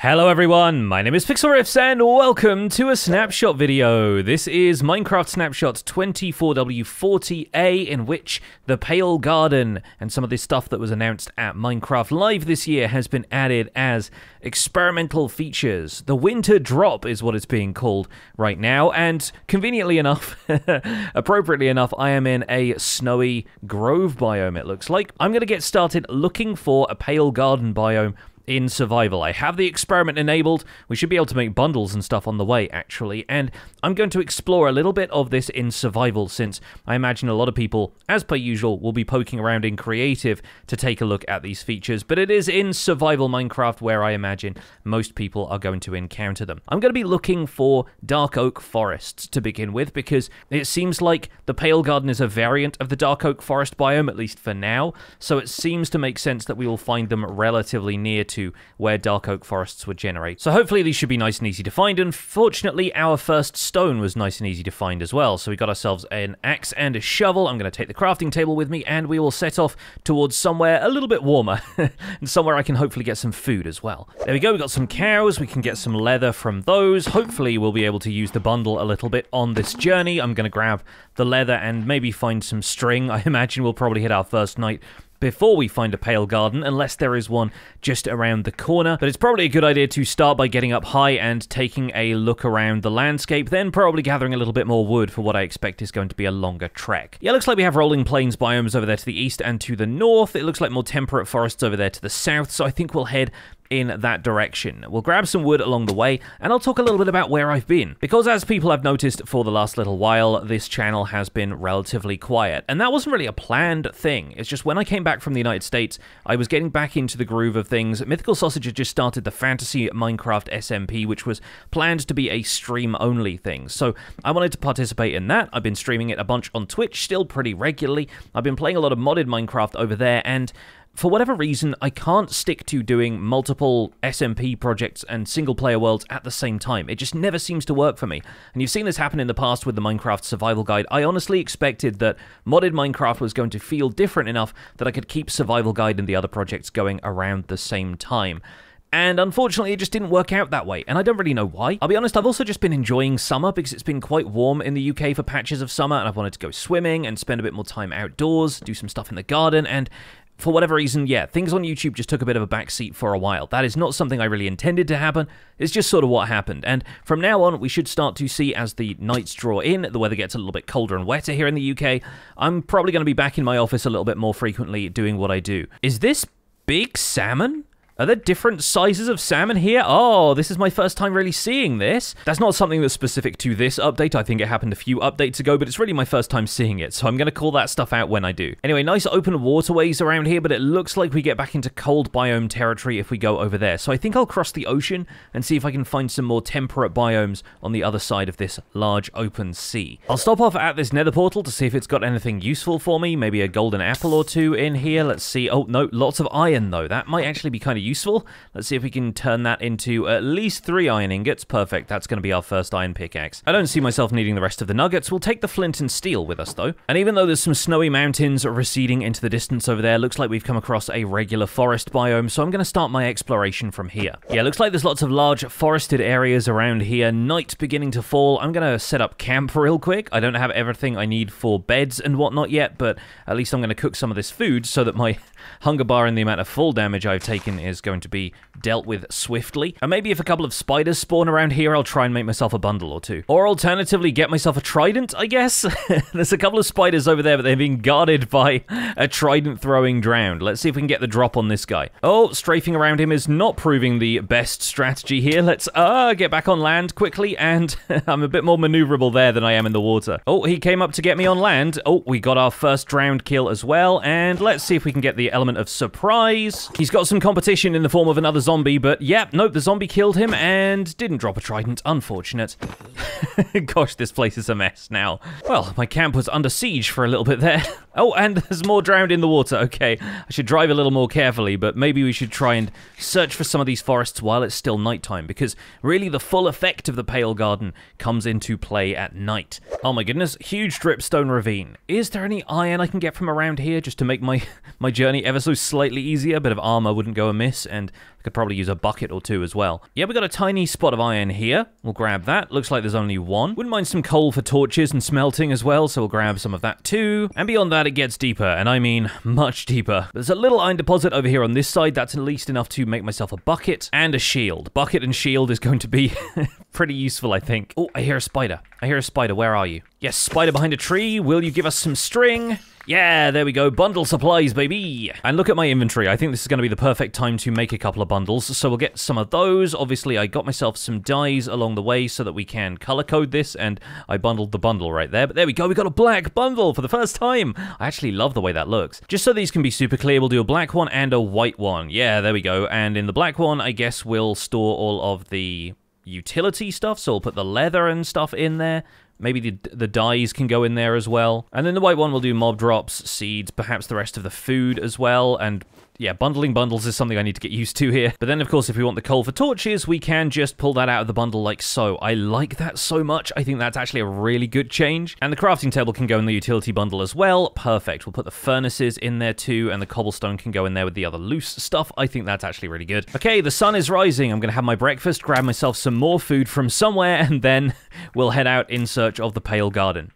Hello everyone, my name is Pixlriffs and welcome to a Snapshot video. This is Minecraft Snapshot 24W40A, in which the Pale Garden and some of this stuff that was announced at Minecraft Live this year has been added as experimental features. The Winter Drop is what it's being called right now, and conveniently enough, appropriately enough, I am in a snowy grove biome, it looks like. I'm going to get started looking for a Pale Garden biome in survival. I have the experiment enabled. We should be able to make bundles and stuff on the way, actually, and I'm going to explore a little bit of this in survival, since I imagine a lot of people, as per usual, will be poking around in creative to take a look at these features, but it is in survival Minecraft where I imagine most people are going to encounter them. I'm going to be looking for dark oak forests to begin with, because it seems like the Pale Garden is a variant of the dark oak forest biome, at least for now, so it seems to make sense that we will find them relatively near to where dark oak forests would generate. So hopefully these should be nice and easy to find, and fortunately our first stone was nice and easy to find as well. So we got ourselves an axe and a shovel. I'm going to take the crafting table with me, and we will set off towards somewhere a little bit warmer, and somewhere I can hopefully get some food as well. There we go, we got some cows, we can get some leather from those. Hopefully we'll be able to use the bundle a little bit on this journey. I'm going to grab the leather and maybe find some string. I imagine we'll probably hit our first night before we find a Pale Garden, unless there is one just around the corner. But it's probably a good idea to start by getting up high and taking a look around the landscape, then probably gathering a little bit more wood for what I expect is going to be a longer trek. Yeah, looks like we have rolling plains biomes over there to the east and to the north. It looks like more temperate forests over there to the south, so I think we'll head in that direction. We'll grab some wood along the way, and I'll talk a little bit about where I've been. Because as people have noticed for the last little while, this channel has been relatively quiet. And that wasn't really a planned thing. It's just when I came back from the United States, I was getting back into the groove of things. Mythical Sausage had just started the Fantasy Minecraft SMP, which was planned to be a stream-only thing. So I wanted to participate in that. I've been streaming it a bunch on Twitch, still pretty regularly. I've been playing a lot of modded Minecraft over there, and for whatever reason, I can't stick to doing multiple SMP projects and single-player worlds at the same time. It just never seems to work for me. And you've seen this happen in the past with the Minecraft Survival Guide. I honestly expected that modded Minecraft was going to feel different enough that I could keep Survival Guide and the other projects going around the same time. And unfortunately, it just didn't work out that way, and I don't really know why. I'll be honest, I've also just been enjoying summer because it's been quite warm in the UK for patches of summer, and I've wanted to go swimming and spend a bit more time outdoors, do some stuff in the garden, and for whatever reason, yeah, things on YouTube just took a bit of a backseat for a while. That is not something I really intended to happen. It's just sort of what happened. And from now on, we should start to see, as the nights draw in, the weather gets a little bit colder and wetter here in the UK. I'm probably going to be back in my office a little bit more frequently doing what I do. Is this big salmon? Are there different sizes of salmon here? Oh, this is my first time really seeing this. That's not something that's specific to this update. I think it happened a few updates ago, but it's really my first time seeing it, so I'm going to call that stuff out when I do. Anyway, nice open waterways around here, but it looks like we get back into cold biome territory if we go over there. So I think I'll cross the ocean and see if I can find some more temperate biomes on the other side of this large open sea. I'll stop off at this nether portal to see if it's got anything useful for me. Maybe a golden apple or two in here. Let's see. Oh, no, lots of iron, though. That might actually be kind of useful. Let's see if we can turn that into at least 3 iron ingots. Perfect. That's going to be our first iron pickaxe. I don't see myself needing the rest of the nuggets. We'll take the flint and steel with us, though. And even though there's some snowy mountains receding into the distance over there, looks like we've come across a regular forest biome, so I'm going to start my exploration from here. Yeah, looks like there's lots of large forested areas around here. Night beginning to fall. I'm going to set up camp real quick. I don't have everything I need for beds and whatnot yet, but at least I'm going to cook some of this food so that my hunger bar and the amount of fall damage I've taken is going to be dealt with swiftly. And maybe if a couple of spiders spawn around here, I'll try and make myself a bundle or two. Or alternatively, get myself a trident, I guess. There's a couple of spiders over there, but they're being guarded by a trident-throwing drowned. Let's see if we can get the drop on this guy. Oh, strafing around him is not proving the best strategy here. Let's get back on land quickly, and I'm a bit more maneuverable there than I am in the water. Oh, he came up to get me on land. Oh, we got our first drowned kill as well, and let's see if we can get the element of surprise. He's got some competition in the form of another zombie, but yeah, nope, the zombie killed him and didn't drop a trident. Unfortunate. Gosh, this place is a mess now. Well, my camp was under siege for a little bit there. Oh, and there's more drowned in the water. Okay, I should drive a little more carefully, but maybe we should try and search for some of these forests while it's still nighttime, because really the full effect of the Pale Garden comes into play at night. Oh my goodness, huge dripstone ravine. Is there any iron I can get from around here just to make my journey ever so slightly easier? A bit of armor wouldn't go amiss, and I could probably use a bucket or two as well. Yeah, we got a tiny spot of iron here. We'll grab that. Looks like there's only one. Wouldn't mind some coal for torches and smelting as well, so we'll grab some of that too. And beyond that, it gets deeper, and I mean much deeper. There's a little iron deposit over here on this side. That's at least enough to make myself a bucket and a shield. Bucket and shield is going to be pretty useful, I think. Oh, I hear a spider. I hear a spider. Where are you? Yes, spider behind a tree. Will you give us some string? Yeah, there we go. Bundle supplies, baby. And look at my inventory. I think this is going to be the perfect time to make a couple of bundles. So we'll get some of those. Obviously, I got myself some dyes along the way so that we can color code this. And I bundled the bundle right there. But there we go. We got a black bundle for the first time. I actually love the way that looks. Just so these can be super clear, we'll do a black one and a white one. Yeah, there we go. And in the black one, I guess we'll store all of the utility stuff. So we'll put the leather and stuff in there. Maybe the dyes can go in there as well. And then the white one will do mob drops, seeds, perhaps the rest of the food as well. And yeah, bundling bundles is something I need to get used to here. But then, of course, if we want the coal for torches, we can just pull that out of the bundle like so. I like that so much. I think that's actually a really good change. And the crafting table can go in the utility bundle as well. Perfect. We'll put the furnaces in there too, and the cobblestone can go in there with the other loose stuff. I think that's actually really good. Okay, the sun is rising. I'm going to have my breakfast, grab myself some more food from somewhere, and then we'll head out in search of the Pale Garden.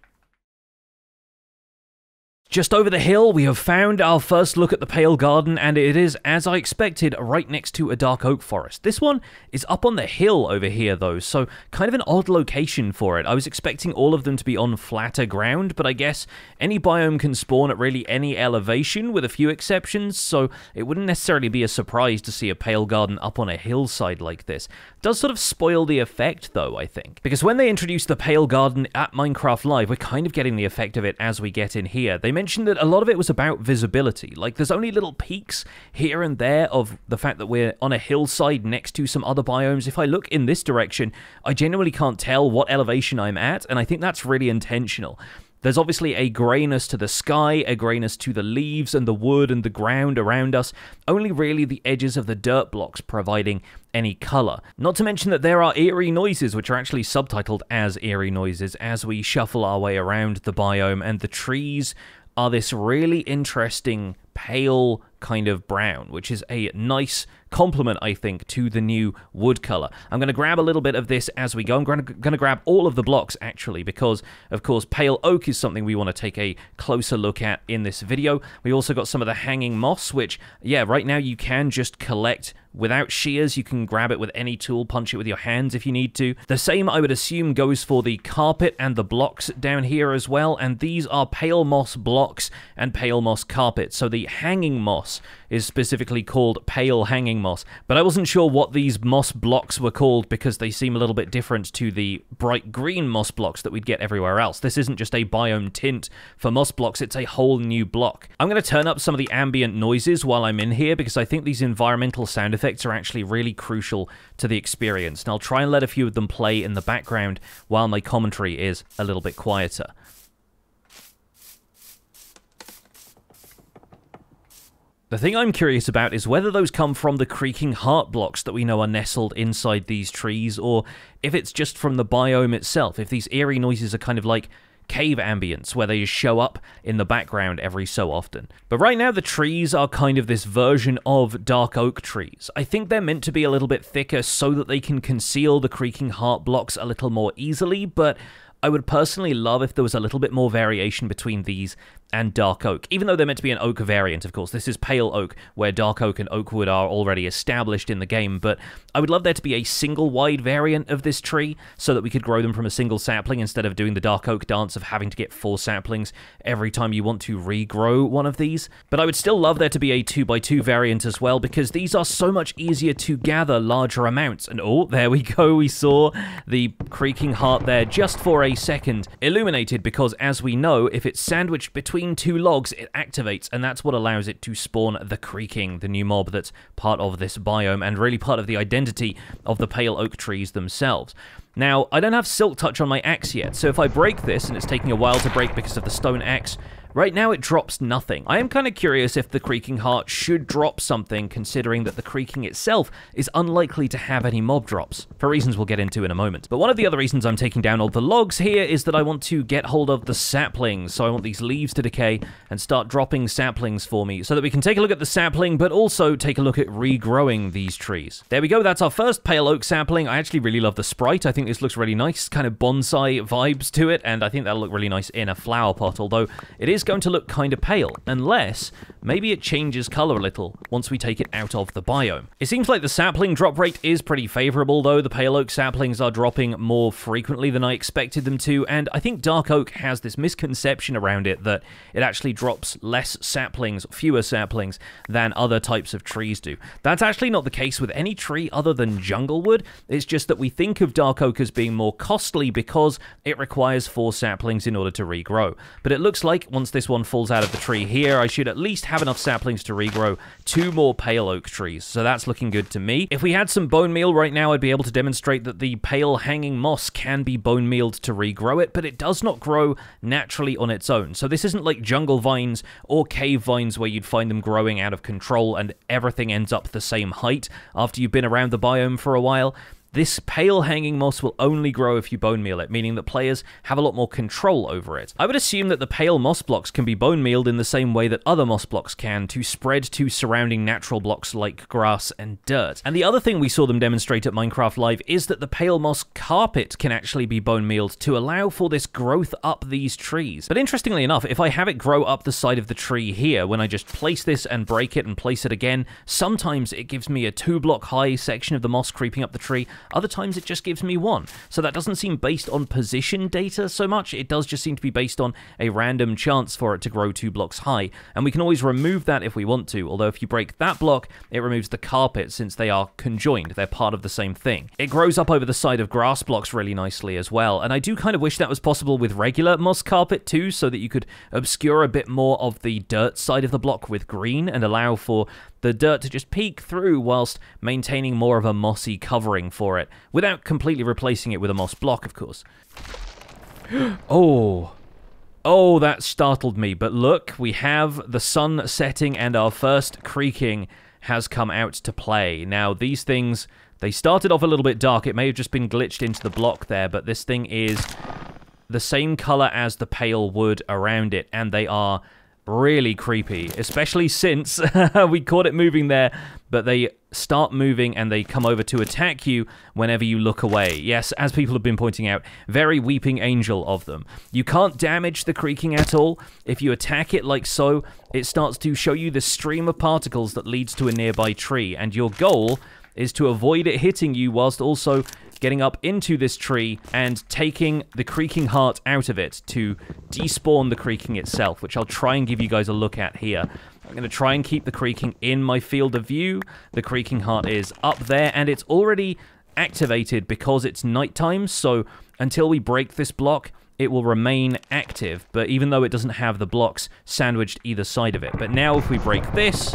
Just over the hill, we have found our first look at the Pale Garden, and it is, as I expected, right next to a dark oak forest. This one is up on the hill over here, though, so kind of an odd location for it. I was expecting all of them to be on flatter ground, but I guess any biome can spawn at really any elevation, with a few exceptions, so it wouldn't necessarily be a surprise to see a Pale Garden up on a hillside like this. It does sort of spoil the effect, though, I think. Because when they introduced the Pale Garden at Minecraft Live, we're kind of getting the effect of it as we get in here. They mentioned that a lot of it was about visibility. Like, there's only little peaks here and there of the fact that we're on a hillside next to some other biomes. If I look in this direction, I genuinely can't tell what elevation I'm at, and I think that's really intentional. There's obviously a grayness to the sky, a grayness to the leaves and the wood and the ground around us, only really the edges of the dirt blocks providing any color. Not to mention that there are eerie noises, which are actually subtitled as eerie noises, as we shuffle our way around the biome, and the trees are this really interesting pale kind of brown, which is a nice complement, I think, to the new wood color. I'm going to grab a little bit of this as we go. I'm going to grab all of the blocks, actually, because, of course, pale oak is something we want to take a closer look at in this video. We also got some of the hanging moss, which, yeah, right now you can just collect without shears. You can grab it with any tool, punch it with your hands if you need to. The same, I would assume, goes for the carpet and the blocks down here as well, and these are pale moss blocks and pale moss carpet. So the hanging moss is specifically called pale hanging moss, but I wasn't sure what these moss blocks were called because they seem a little bit different to the bright green moss blocks that we'd get everywhere else. This isn't just a biome tint for moss blocks, it's a whole new block. I'm going to turn up some of the ambient noises while I'm in here because I think these environmental sound effects are actually really crucial to the experience, and I'll try and let a few of them play in the background while my commentary is a little bit quieter. The thing I'm curious about is whether those come from the Creaking Heart blocks that we know are nestled inside these trees, or if it's just from the biome itself, if these eerie noises are kind of like cave ambience, where they just show up in the background every so often. But right now, the trees are kind of this version of dark oak trees. I think they're meant to be a little bit thicker so that they can conceal the Creaking Heart blocks a little more easily, but I would personally love if there was a little bit more variation between these and dark oak, even though they're meant to be an oak variant, of course. This is pale oak, where dark oak and oak wood are already established in the game, but I would love there to be a single wide variant of this tree so that we could grow them from a single sapling instead of doing the dark oak dance of having to get 4 saplings every time you want to regrow one of these. But I would still love there to be a 2x2 variant as well, because these are so much easier to gather larger amounts. And oh, there we go, we saw the Creaking Heart there just for a second illuminated, because as we know, if it's sandwiched between 2 logs, it activates, and that's what allows it to spawn the Creaking, the new mob that's part of this biome and really part of the identity of the pale oak trees themselves. Now, I don't have Silk Touch on my axe yet, so if I break this, and it's taking a while to break because of the stone axe, Right now it drops nothing. I am kind of curious if the Creaking Heart should drop something, considering that the Creaking itself is unlikely to have any mob drops, for reasons we'll get into in a moment. But one of the other reasons I'm taking down all the logs here is that I want to get hold of the saplings, so I want these leaves to decay and start dropping saplings for me, so that we can take a look at the sapling, but also take a look at regrowing these trees. There we go, that's our first pale oak sapling. I actually really love the sprite. I think this looks really nice, kind of bonsai vibes to it, and I think that'll look really nice in a flower pot, although it is going to look kind of pale, unless maybe it changes color a little once we take it out of the biome. It seems like the sapling drop rate is pretty favorable, though. The pale oak saplings are dropping more frequently than I expected them to, and I think dark oak has this misconception around it that it actually drops less saplings, fewer saplings, than other types of trees do. That's actually not the case with any tree other than junglewood. It's just that we think of dark oak as being more costly because it requires 4 saplings in order to regrow. But it looks like once this one falls out of the tree here, I should at least have enough saplings to regrow 2 more pale oak trees, so that's looking good to me. If we had some bone meal right now, I'd be able to demonstrate that the pale hanging moss can be bone mealed to regrow it, but it does not grow naturally on its own. So this isn't like jungle vines or cave vines where you'd find them growing out of control and everything ends up the same height after you've been around the biome for a while. This pale hanging moss will only grow if you bone meal it, meaning that players have a lot more control over it. I would assume that the pale moss blocks can be bone mealed in the same way that other moss blocks can, to spread to surrounding natural blocks like grass and dirt. And the other thing we saw them demonstrate at Minecraft Live is that the pale moss carpet can actually be bone mealed to allow for this growth up these trees. But interestingly enough, if I have it grow up the side of the tree here, when I just place this and break it and place it again, sometimes it gives me a 2-block high section of the moss creeping up the tree. Other times it just gives me 1. So that doesn't seem based on position data so much. It does just seem to be based on a random chance for it to grow 2 blocks high. And we can always remove that if we want to, although if you break that block, it removes the carpet since they are conjoined. They're part of the same thing. It grows up over the side of grass blocks really nicely as well. And I do kind of wish that was possible with regular moss carpet too, so that you could obscure a bit more of the dirt side of the block with green and allow for the dirt to just peek through whilst maintaining more of a mossy covering for it, without completely replacing it with a moss block, of course. Oh, that startled me, but look, we have the sun setting and our first creaking has come out to play. Now, these things, they started off a little bit dark. It may have just been glitched into the block there, but this thing is the same color as the pale wood around it, and they are really creepy, especially since we caught it moving there, but they start moving and they come over to attack you whenever you look away. Yes, as people have been pointing out, very weeping angel of them. You can't damage the creaking at all. If you attack it like so, it starts to show you the stream of particles that leads to a nearby tree, and your goal is to avoid it hitting you whilst also getting up into this tree and taking the Creaking Heart out of it to despawn the creaking itself, which I'll try and give you guys a look at here. I'm going to try and keep the creaking in my field of view. The Creaking Heart is up there, and it's already activated because it's nighttime, so until we break this block, it will remain active, but even though it doesn't have the blocks sandwiched either side of it. But now if we break this,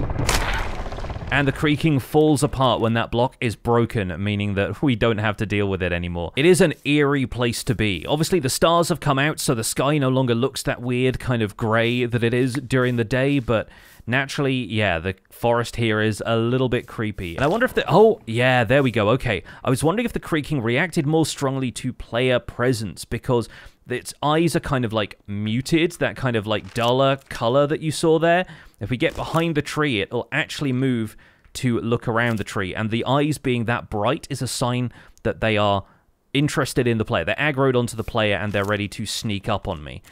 and the creaking falls apart when that block is broken, meaning that we don't have to deal with it anymore. It is an eerie place to be. Obviously, the stars have come out, so the sky no longer looks that weird kind of grey that it is during the day, but naturally, yeah, the forest here is a little bit creepy. And I wonder if the... Oh, yeah, there we go. Okay. I was wondering if the creaking reacted more strongly to player presence, because its eyes are kind of like muted, that kind of like duller color that you saw there. If we get behind the tree, it'll actually move to look around the tree, and the eyes being that bright is a sign that they are interested in the player. They're aggroed onto the player, and they're ready to sneak up on me.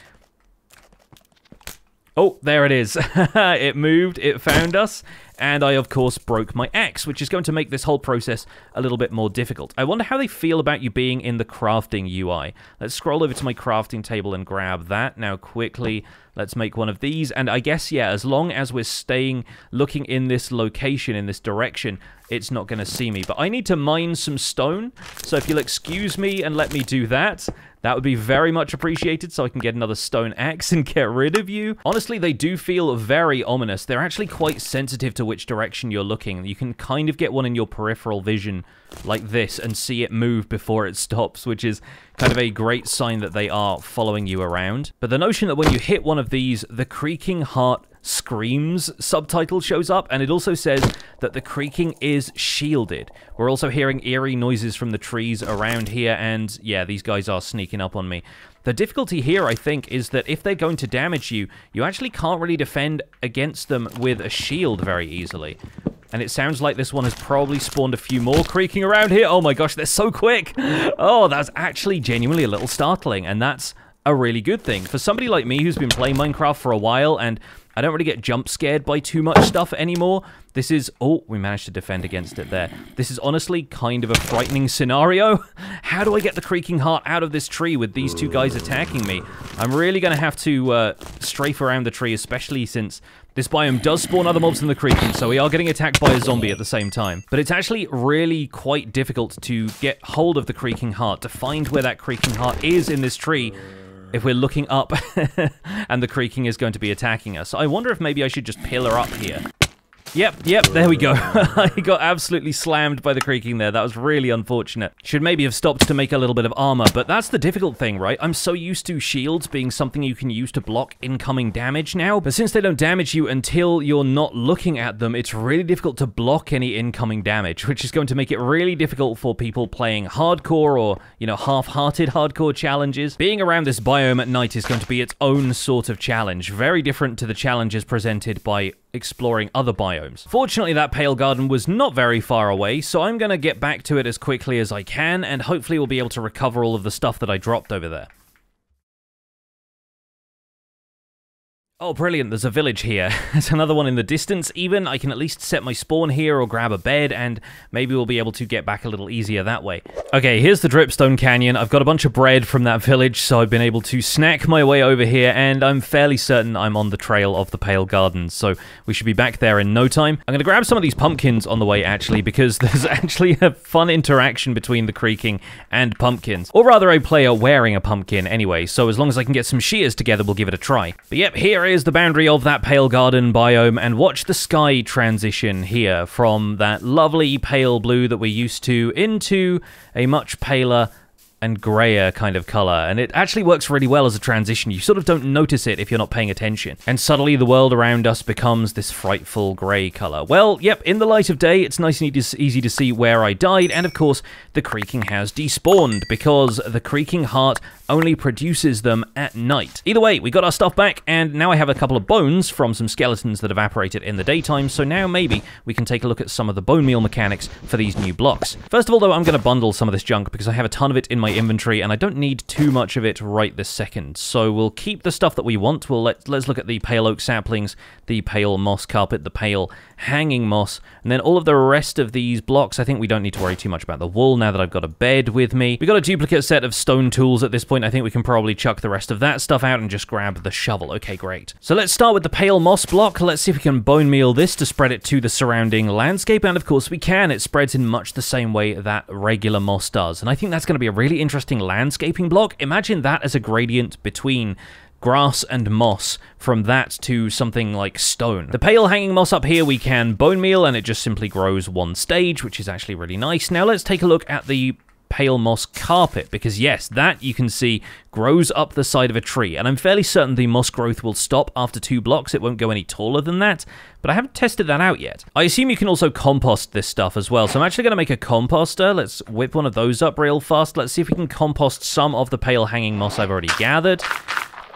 Oh, there it is. It moved, it found us, and I, of course, broke my axe, which is going to make this whole process a little bit more difficult. I wonder how they feel about you being in the crafting UI. Let's scroll over to my crafting table and grab that. Now, quickly, let's make one of these, and I guess, yeah, as long as we're looking in this location, in this direction, it's not going to see me. But I need to mine some stone, so if you'll excuse me and let me do that, that would be very much appreciated, so I can get another stone axe and get rid of you. Honestly, they do feel very ominous. They're actually quite sensitive to matter which direction you're looking. You can kind of get one in your peripheral vision like this and see it move before it stops, which is kind of a great sign that they are following you around. But the notion that when you hit one of these, the Creaking Heart screams subtitle shows up, and it also says that the creaking is shielded. We're also hearing eerie noises from the trees around here, and yeah, these guys are sneaking up on me. The difficulty here, I think, is that if they're going to damage you, you actually can't really defend against them with a shield very easily. And it sounds like this one has probably spawned a few more creaking around here. Oh my gosh, they're so quick! Oh, that's actually genuinely a little startling, and that's a really good thing. For somebody like me who's been playing Minecraft for a while, and I don't really get jump scared by too much stuff anymore, this is... Oh, we managed to defend against it there. This is honestly kind of a frightening scenario. How do I get the Creaking Heart out of this tree with these two guys attacking me? I'm really going to have to strafe around the tree, especially since this biome does spawn other mobs than the creaking, so we are getting attacked by a zombie at the same time. But it's actually really quite difficult to get hold of the Creaking Heart, to find where that Creaking Heart is in this tree if we're looking up and the creaking is going to be attacking us. I wonder if maybe I should just pillar up here. Yep, there we go. I got absolutely slammed by the creaking there. That was really unfortunate. Should maybe have stopped to make a little bit of armor, but that's the difficult thing, right? I'm so used to shields being something you can use to block incoming damage now, but since they don't damage you until you're not looking at them, it's really difficult to block any incoming damage, which is going to make it really difficult for people playing hardcore or, you know, half-hearted hardcore challenges. Being around this biome at night is going to be its own sort of challenge, very different to the challenges presented by exploring other biomes. Fortunately, that Pale Garden was not very far away, so I'm going to get back to it as quickly as I can, and hopefully we'll be able to recover all of the stuff that I dropped over there. Oh, brilliant, there's a village here. There's another one in the distance even. I can at least set my spawn here or grab a bed, and maybe we'll be able to get back a little easier that way. Okay, here's the Dripstone Canyon. I've got a bunch of bread from that village, so I've been able to snack my way over here, and I'm fairly certain I'm on the trail of the Pale Garden, so we should be back there in no time. I'm going to grab some of these pumpkins on the way, actually, because there's actually a fun interaction between the creaking and pumpkins. Or rather, a player wearing a pumpkin anyway, so as long as I can get some shears together, we'll give it a try. But yep, here is the boundary of that Pale Garden biome, and watch the sky transition here from that lovely pale blue that we're used to into a much paler and grayer kind of color, and it actually works really well as a transition. You sort of don't notice it if you're not paying attention, and suddenly the world around us becomes this frightful gray color. Well, yep, in the light of day, it's nice and easy to see where I died, and of course, the creaking has despawned, because the Creaking Heart only produces them at night. Either way, we got our stuff back, and now I have a couple of bones from some skeletons that evaporated in the daytime, so now maybe we can take a look at some of the bone meal mechanics for these new blocks. First of all, though, I'm going to bundle some of this junk, because I have a ton of it in my inventory, and I don't need too much of it right this second, so we'll keep the stuff that we want. Let's look at the pale oak saplings, the pale moss carpet, the pale hanging moss, and then all of the rest of these blocks. I think we don't need to worry too much about the wool now that I've got a bed with me. We've got a duplicate set of stone tools at this point. I think we can probably chuck the rest of that stuff out and just grab the shovel. Okay, great. So let's start with the pale moss block. Let's see if we can bone meal this to spread it to the surrounding landscape, and of course we can. It spreads in much the same way that regular moss does, and I think that's going to be a really interesting landscaping block. Imagine that as a gradient between grass and moss, from that to something like stone. The pale hanging moss up here we can bone meal, and it just simply grows one stage, which is actually really nice. Now let's take a look at the pale moss carpet, because yes, that you can see grows up the side of a tree, and I'm fairly certain the moss growth will stop after 2 blocks. It won't go any taller than that, but I haven't tested that out yet. I assume you can also compost this stuff as well, so I'm actually going to make a composter. Let's whip one of those up real fast. Let's see if we can compost some of the pale hanging moss I've already gathered.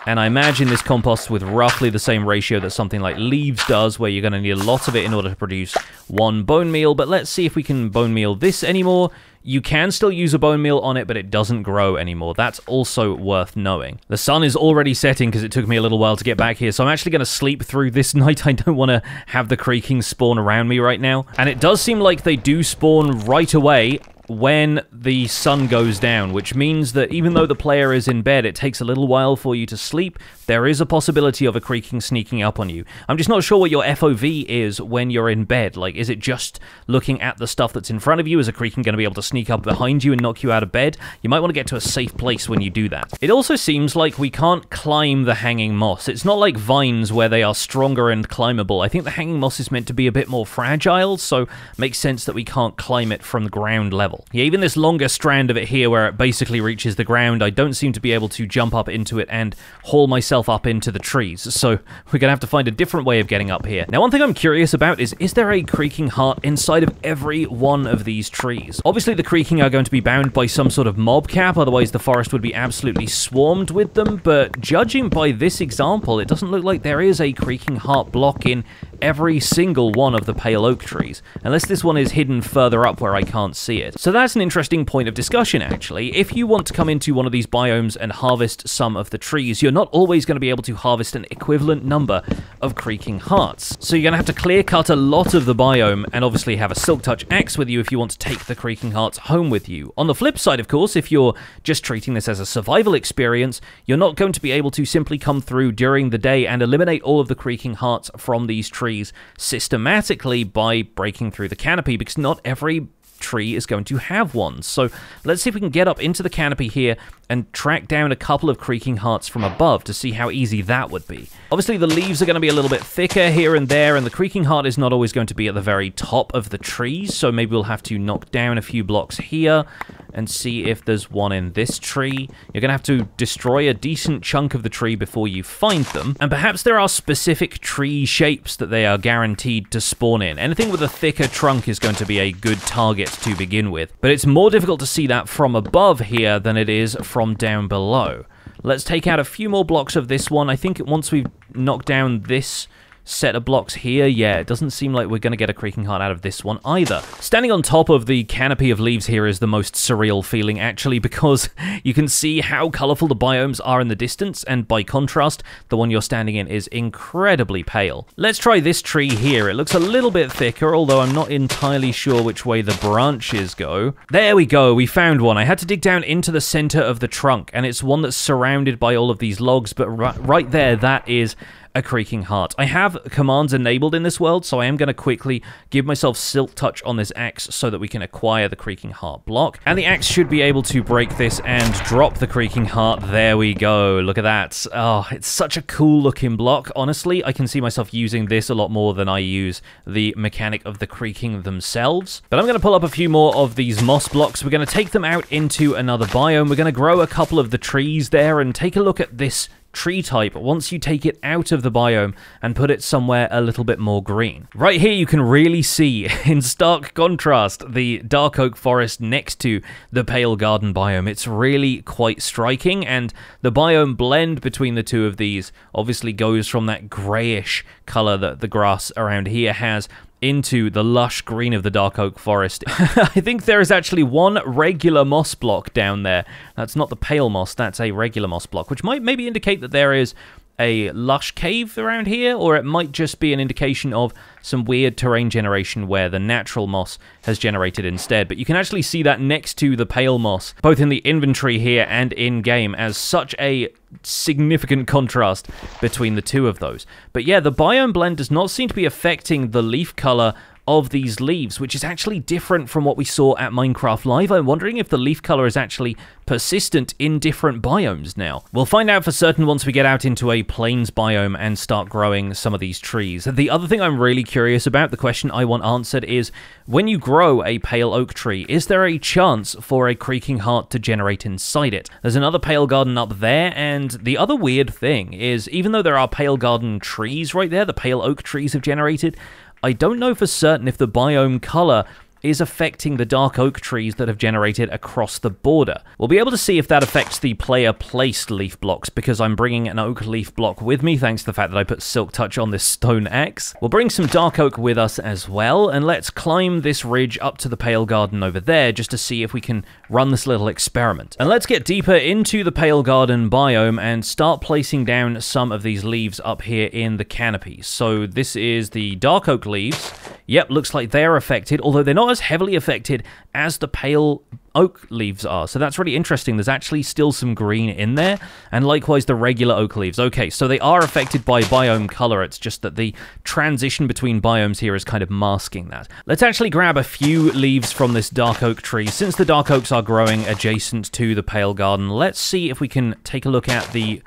And I imagine this composts with roughly the same ratio that something like leaves does, where you're going to need a lot of it in order to produce 1 bone meal. But let's see if we can bone meal this anymore. You can still use a bone meal on it, but it doesn't grow anymore. That's also worth knowing. The sun is already setting because it took me a little while to get back here, so I'm actually going to sleep through this night. I don't want to have the creaking spawn around me right now. And it does seem like they do spawn right away when the sun goes down, which means that even though the player is in bed, it takes a little while for you to sleep. There is a possibility of a creaking sneaking up on you. I'm just not sure what your FOV is when you're in bed. Like, is it just looking at the stuff that's in front of you? Is a creaking going to be able to sneak up behind you and knock you out of bed? You might want to get to a safe place when you do that. It also seems like we can't climb the hanging moss. It's not like vines where they are stronger and climbable. I think the hanging moss is meant to be a bit more fragile, so it makes sense that we can't climb it from the ground level. Yeah, even this longer strand of it here where it basically reaches the ground, I don't seem to be able to jump up into it and haul myself up into the trees, so we're gonna have to find a different way of getting up here. Now, one thing I'm curious about is there a Creaking Heart inside of every one of these trees? Obviously, the Creaking are going to be bound by some sort of mob cap, otherwise the forest would be absolutely swarmed with them, but judging by this example, it doesn't look like there is a Creaking Heart block in every single one of the pale oak trees, unless this one is hidden further up where I can't see it. So that's an interesting point of discussion, actually. If you want to come into one of these biomes and harvest some of the trees, you're not always going to be able to harvest an equivalent number of Creaking Hearts. So you're going to have to clear cut a lot of the biome and obviously have a Silk Touch axe with you if you want to take the Creaking Hearts home with you. On the flip side, of course, if you're just treating this as a survival experience, you're not going to be able to simply come through during the day and eliminate all of the Creaking Hearts from these trees systematically by breaking through the canopy, because not every tree is going to have one. So let's see if we can get up into the canopy here and track down a couple of Creaking Hearts from above to see how easy that would be. Obviously, the leaves are going to be a little bit thicker here and there, and the Creaking Heart is not always going to be at the very top of the trees, so maybe we'll have to knock down a few blocks here and see if there's one in this tree. You're going to have to destroy a decent chunk of the tree before you find them, and perhaps there are specific tree shapes that they are guaranteed to spawn in. Anything with a thicker trunk is going to be a good target to begin with, but it's more difficult to see that from above here than it is from down below. Let's take out a few more blocks of this one. I think once we've knocked down this set of blocks here, yeah, it doesn't seem like we're going to get a Creaking Heart out of this one either. Standing on top of the canopy of leaves here is the most surreal feeling, actually, because you can see how colorful the biomes are in the distance, and by contrast, the one you're standing in is incredibly pale. Let's try this tree here. It looks a little bit thicker, although I'm not entirely sure which way the branches go. There we go, we found one. I had to dig down into the center of the trunk, and it's one that's surrounded by all of these logs, but right there, that is a Creaking Heart. I have commands enabled in this world, so I am going to quickly give myself Silk Touch on this axe so that we can acquire the Creaking Heart block. And the axe should be able to break this and drop the Creaking Heart. There we go. Look at that. Oh, it's such a cool looking block. Honestly, I can see myself using this a lot more than I use the mechanic of the creaking themselves. But I'm going to pull up a few more of these moss blocks. We're going to take them out into another biome. We're going to grow a couple of the trees there and take a look at this tree type once you take it out of the biome and put it somewhere a little bit more green. Right here you can really see in stark contrast the dark oak forest next to the Pale Garden biome. It's really quite striking, and the biome blend between the two of these obviously goes from that grayish color that the grass around here has into the lush green of the dark oak forest. I think there is actually one regular moss block down there. That's not the pale moss, that's a regular moss block, which might maybe indicate that there is a lush cave around here, or it might just be an indication of some weird terrain generation where the natural moss has generated instead. But you can actually see that next to the pale moss, both in the inventory here and in-game, as such a significant contrast between the two of those. But yeah, the biome blend does not seem to be affecting the leaf color of these leaves, which is actually different from what we saw at Minecraft Live. I'm wondering if the leaf color is actually persistent in different biomes now. We'll find out for certain once we get out into a plains biome and start growing some of these trees. The other thing I'm really curious about, the question I want answered, is when you grow a pale oak tree, is there a chance for a Creaking Heart to generate inside it? There's another Pale Garden up there, and the other weird thing is, even though there are Pale Garden trees right there, the pale oak trees have generated, I don't know for certain if the biome color is affecting the dark oak trees that have generated across the border. We'll be able to see if that affects the player-placed leaf blocks, because I'm bringing an oak leaf block with me, thanks to the fact that I put Silk Touch on this stone axe. We'll bring some dark oak with us as well, and let's climb this ridge up to the Pale Garden over there, just to see if we can run this little experiment. And let's get deeper into the Pale Garden biome and start placing down some of these leaves up here in the canopy. So this is the dark oak leaves. Yep, looks like they're affected, although they're not as heavily affected as the pale oak leaves are. So that's really interesting. There's actually still some green in there, and likewise the regular oak leaves. Okay, so they are affected by biome color. It's just that the transition between biomes here is kind of masking that. Let's actually grab a few leaves from this dark oak tree. Since the dark oaks are growing adjacent to the pale garden, let's see if we can take a look at the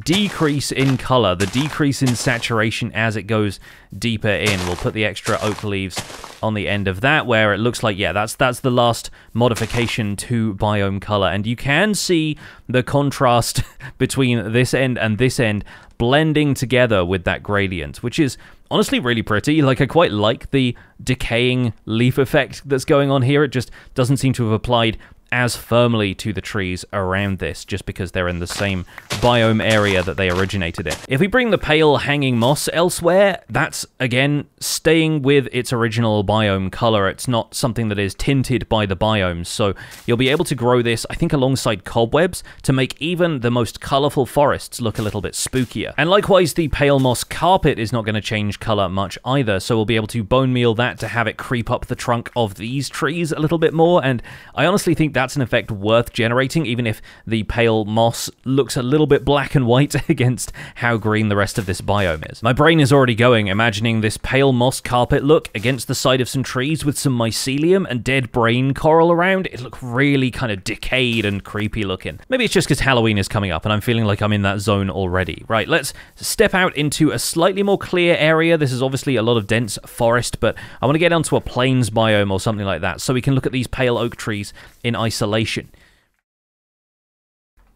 decrease in color, the decrease in saturation as it goes deeper in. We'll put the extra oak leaves on the end of that, where it looks like, yeah, that's the last modification to biome color, and you can see the contrast between this end and this end blending together with that gradient, which is honestly really pretty. Like, I quite like the decaying leaf effect that's going on here. It just doesn't seem to have applied as firmly to the trees around this, just because they're in the same biome area that they originated in. If we bring the pale hanging moss elsewhere, that's, again, staying with its original biome color. It's not something that is tinted by the biomes, so you'll be able to grow this, I think, alongside cobwebs to make even the most colorful forests look a little bit spookier. And likewise, the pale moss carpet is not going to change color much either, so we'll be able to bone meal that to have it creep up the trunk of these trees a little bit more, and I honestly think that's an effect worth generating, even if the pale moss looks a little bit black and white against how green the rest of this biome is. My brain is already going, imagining this pale moss carpet look against the side of some trees with some mycelium and dead brain coral around. It looked really kind of decayed and creepy looking. Maybe it's just because Halloween is coming up and I'm feeling like I'm in that zone already. Right, let's step out into a slightly more clear area. This is obviously a lot of dense forest, but I want to get onto a plains biome or something like that so we can look at these pale oak trees in isolation.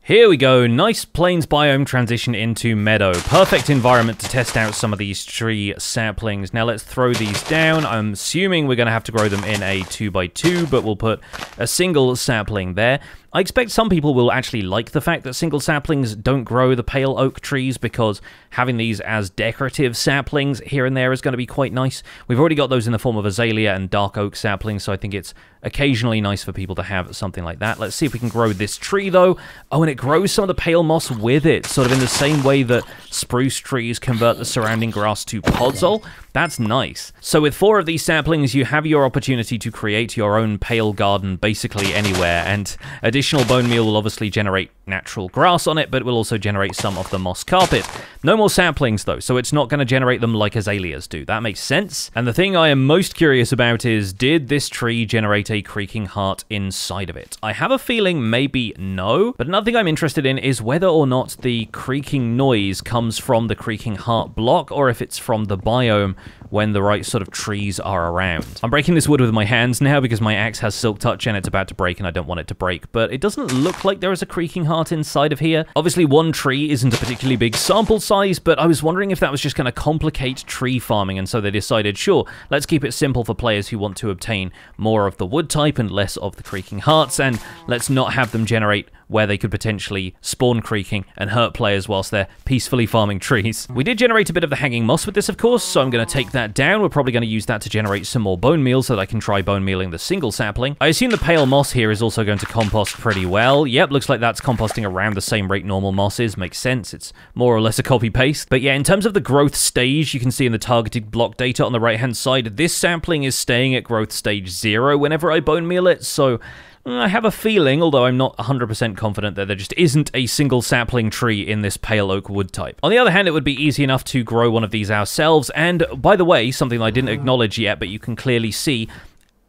Here we go, nice plains biome transition into meadow. Perfect environment to test out some of these tree saplings. Now let's throw these down. I'm assuming we're going to have to grow them in a 2x2, but we'll put a single sapling there. I expect some people will actually like the fact that single saplings don't grow the pale oak trees, because having these as decorative saplings here and there is going to be quite nice. We've already got those in the form of azalea and dark oak saplings, so I think it's occasionally nice for people to have something like that. Let's see if we can grow this tree, though. Oh, and it grows some of the pale moss with it, sort of in the same way that spruce trees convert the surrounding grass to podzol. That's nice. So with 4 of these saplings, you have your opportunity to create your own pale garden basically anywhere, and additional bone meal will obviously generate natural grass on it, but will also generate some of the moss carpet. No more saplings, though, so it's not going to generate them like azaleas do. That makes sense. And the thing I am most curious about is, did this tree generate a creaking heart inside of it? I have a feeling maybe no, but another thing I'm interested in is whether or not the creaking noise comes from the creaking heart block, or if it's from the biome when the right sort of trees are around. I'm breaking this wood with my hands now because my axe has silk touch and it's about to break and I don't want it to break, but it doesn't look like there is a creaking heart inside of here. Obviously, one tree isn't a particularly big sample size, but I was wondering if that was just going to complicate tree farming, and so they decided, sure, let's keep it simple for players who want to obtain more of the wood type and less of the creaking hearts, and let's not have them generate where they could potentially spawn creaking and hurt players whilst they're peacefully farming trees. We did generate a bit of the hanging moss with this, of course, so I'm going to take that down. We're probably going to use that to generate some more bone meal so that I can try bone mealing the single sapling. I assume the pale moss here is also going to compost pretty well. Yep, looks like that's composting around the same rate normal moss is. Makes sense. It's more or less a copy-paste. But yeah, in terms of the growth stage, you can see in the targeted block data on the right-hand side, this sapling is staying at growth stage 0 whenever I bone meal it, so I have a feeling, although I'm not 100% confident, that there just isn't a single sapling tree in this pale oak wood type. On the other hand, it would be easy enough to grow one of these ourselves, and by the way, something I didn't acknowledge yet, but you can clearly see,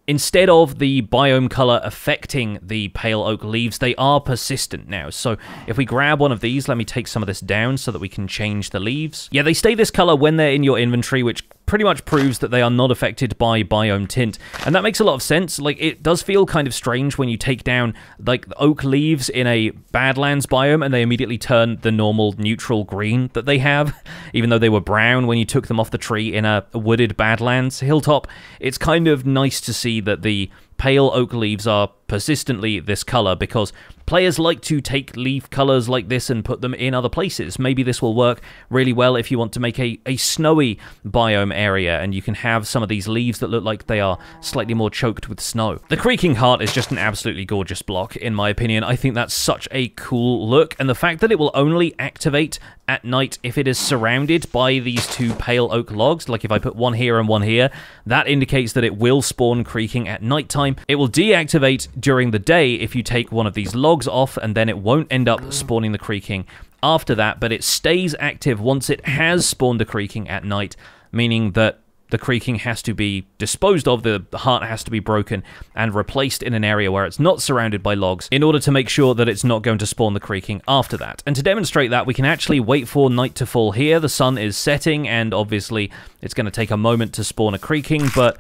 instead of the biome color affecting the pale oak leaves, they are persistent now. So if we grab one of these, let me take some of this down so that we can change the leaves. Yeah, they stay this color when they're in your inventory, which pretty much proves that they are not affected by biome tint, and that makes a lot of sense. Like, it does feel kind of strange when you take down like the oak leaves in a Badlands biome and they immediately turn the normal neutral green that they have, even though they were brown when you took them off the tree in a wooded Badlands hilltop. It's kind of nice to see that the pale oak leaves are persistently this color because players like to take leaf colors like this and put them in other places. Maybe this will work really well if you want to make a snowy biome area and you can have some of these leaves that look like they are slightly more choked with snow. The Creaking Heart is just an absolutely gorgeous block, in my opinion. I think that's such a cool look, and the fact that it will only activate at night if it is surrounded by these two pale oak logs, like if I put one here and one here, that indicates that it will spawn creaking at nighttime. It will deactivate during the day if you take one of these logs off, and then it won't end up spawning the creaking after that, but it stays active once it has spawned the creaking at night, meaning that the creaking has to be disposed of, the heart has to be broken and replaced in an area where it's not surrounded by logs in order to make sure that it's not going to spawn the creaking after that. And to demonstrate that, we can actually wait for night to fall here. The sun is setting, and obviously it's going to take a moment to spawn a creaking, but...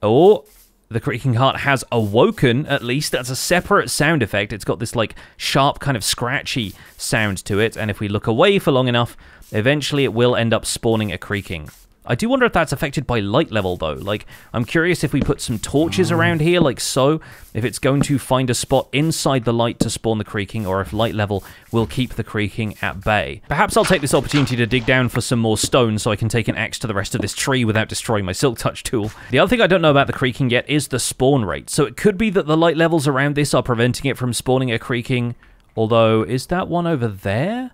oh... the Creaking Heart has awoken, at least. That's a separate sound effect. It's got this, like, sharp kind of scratchy sound to it, and if we look away for long enough, eventually it will end up spawning a creaking. I do wonder if that's affected by light level, though. Like, I'm curious if we put some torches around here, like so, if it's going to find a spot inside the light to spawn the creaking, or if light level will keep the creaking at bay. Perhaps I'll take this opportunity to dig down for some more stone so I can take an axe to the rest of this tree without destroying my silk touch tool. The other thing I don't know about the creaking yet is the spawn rate. So it could be that the light levels around this are preventing it from spawning a creaking, although, is that one over there?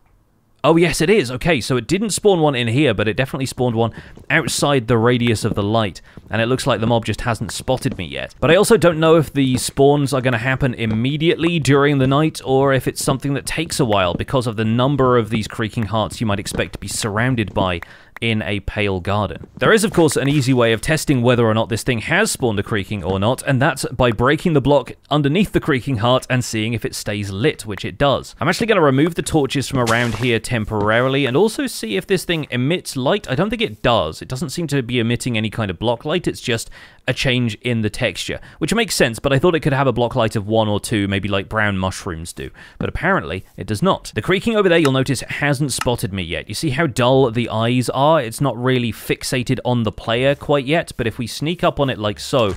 Oh, yes, it is. Okay, so it didn't spawn one in here, but it definitely spawned one outside the radius of the light, and it looks like the mob just hasn't spotted me yet. But I also don't know if the spawns are going to happen immediately during the night, or if it's something that takes a while because of the number of these Creaking Hearts you might expect to be surrounded by in a Pale Garden. There is, of course, an easy way of testing whether or not this thing has spawned a creaking or not, and that's by breaking the block underneath the Creaking Heart and seeing if it stays lit, which it does. I'm actually going to remove the torches from around here temporarily and also see if this thing emits light. I don't think it does. It doesn't seem to be emitting any kind of block light. It's just a change in the texture, which makes sense, but I thought it could have a block light of 1 or 2, maybe like brown mushrooms do, but apparently it does not. The creaking over there, you'll notice, hasn't spotted me yet. You see how dull the eyes are? It's not really fixated on the player quite yet, but if we sneak up on it like so,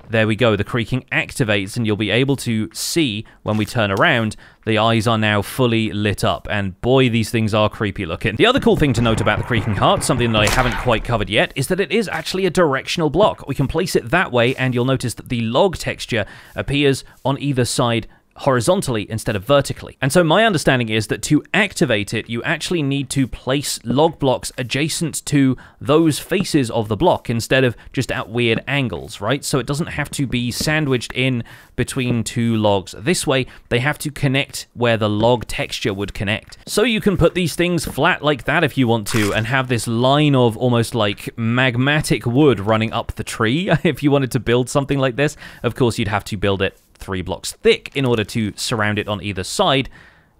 there we go, the creaking activates, and you'll be able to see when we turn around, the eyes are now fully lit up, and boy, these things are creepy looking. The other cool thing to note about the Creaking Heart, something that I haven't quite covered yet, is that it is actually a directional block. We can place it that way, and you'll notice that the log texture appears on either side horizontally instead of vertically. And so my understanding is that to activate it, you actually need to place log blocks adjacent to those faces of the block instead of just at weird angles, right? So it doesn't have to be sandwiched in between two logs. This way, they have to connect where the log texture would connect. So you can put these things flat like that if you want to, and have this line of almost like magmatic wood running up the tree. If you wanted to build something like this, of course, you'd have to build it 3 blocks thick in order to surround it on either side.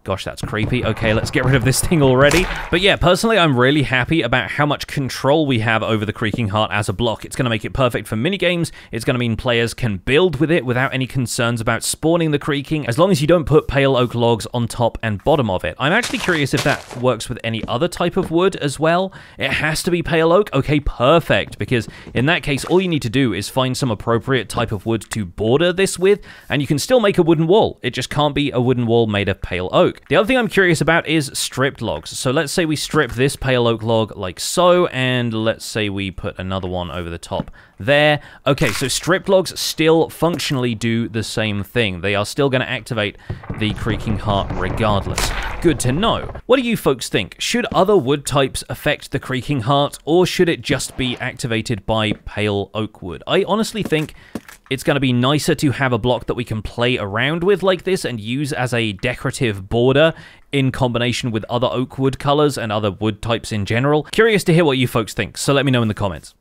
Gosh, that's creepy. Okay, let's get rid of this thing already. But yeah, personally, I'm really happy about how much control we have over the Creaking Heart as a block. It's going to make it perfect for minigames. It's going to mean players can build with it without any concerns about spawning the creaking, as long as you don't put pale oak logs on top and bottom of it. I'm actually curious if that works with any other type of wood as well. It has to be pale oak? Okay, perfect, because in that case, all you need to do is find some appropriate type of wood to border this with, and you can still make a wooden wall. It just can't be a wooden wall made of pale oak. The other thing I'm curious about is stripped logs. So let's say we strip this pale oak log like so, and let's say we put another one over the top there. Okay, so stripped logs still functionally do the same thing. They are still going to activate the Creaking Heart regardless. Good to know. What do you folks think? Should other wood types affect the Creaking Heart, or should it just be activated by pale oak wood? I honestly think it's going to be nicer to have a block that we can play around with like this and use as a decorative border in combination with other oak wood colors and other wood types in general. Curious to hear what you folks think, so let me know in the comments.